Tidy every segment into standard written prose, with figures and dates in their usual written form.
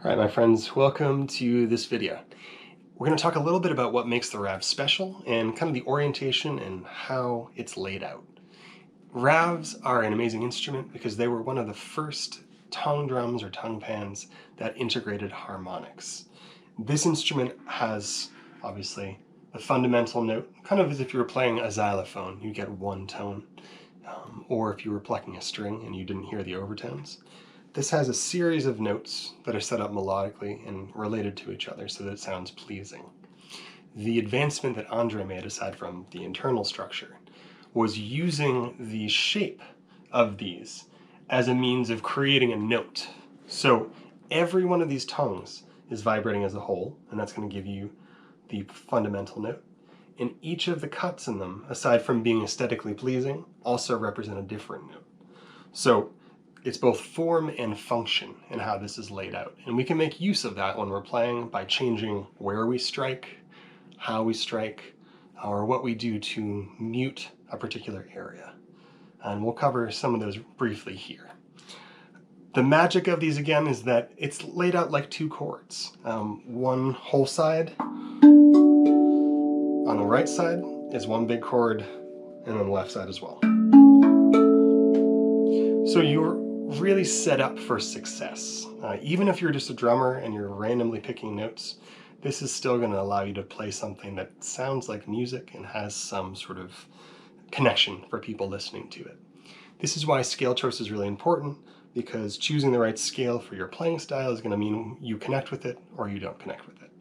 All right, my friends, welcome to this video. We're going to talk a little bit about what makes the RAV special and kind of the orientation and how it's laid out. RAVs are an amazing instrument because they were one of the first tongue drums or tongue pans that integrated harmonics. This instrument has, obviously, the fundamental note, kind of as if you were playing a xylophone, you get one tone, or if you were plucking a string and you didn't hear the overtones. This has a series of notes that are set up melodically and related to each other so that it sounds pleasing. The advancement that Andre made, aside from the internal structure, was using the shape of these as a means of creating a note. So every one of these tongues is vibrating as a whole, and that's going to give you the fundamental note. And each of the cuts in them, aside from being aesthetically pleasing, also represent a different note. So it's both form and function in how this is laid out. And we can make use of that when we're playing by changing where we strike, how we strike, or what we do to mute a particular area. And we'll cover some of those briefly here. The magic of these, again, is that it's laid out like two chords. One whole side on the right side is one big chord, and on the left side as well. So you're really set up for success. Even if you're just a drummer and you're randomly picking notes, this is still going to allow you to play something that sounds like music and has some sort of connection for people listening to it. This is why scale choice is really important, because choosing the right scale for your playing style is going to mean you connect with it or you don't connect with it.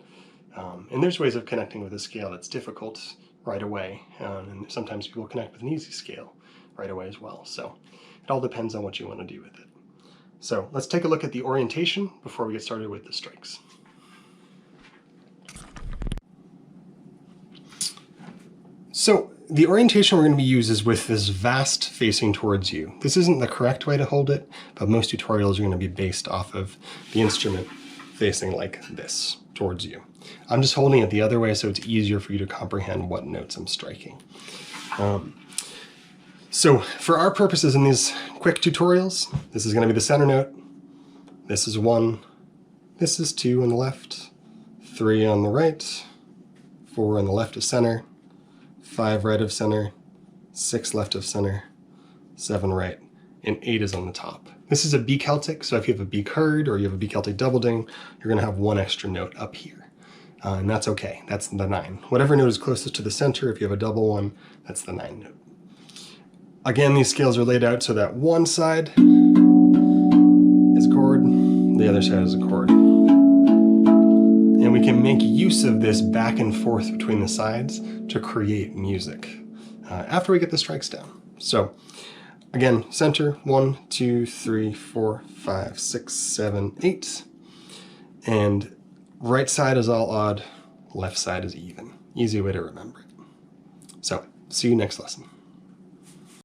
And there's ways of connecting with a scale that's difficult right away, and sometimes people connect with an easy scale right away as well. So it all depends on what you want to do with it. So let's take a look at the orientation before we get started with the strikes. So the orientation we're going to be used is with this vast facing towards you. This isn't the correct way to hold it, but most tutorials are going to be based off of the instrument facing like this towards you. I'm just holding it the other way so it's easier for you to comprehend what notes I'm striking. So for our purposes in these quick tutorials, this is going to be the center note. This is 1, this is 2 on the left, 3 on the right, 4 on the left of center, 5 right of center, 6 left of center, 7 right, and 8 is on the top. This is a B Celtic, so if you have a B curd or you have a B Celtic double ding, you're going to have one extra note up here. And that's okay, that's the 9. Whatever note is closest to the center, if you have a double one, that's the 9 note. Again, these scales are laid out so that one side is a chord, the other side is a chord. And we can make use of this back and forth between the sides to create music after we get the strikes down. So again, center, 1, 2, 3, 4, 5, 6, 7, 8. And right side is all odd, left side is even. Easy way to remember it. So see you next lesson.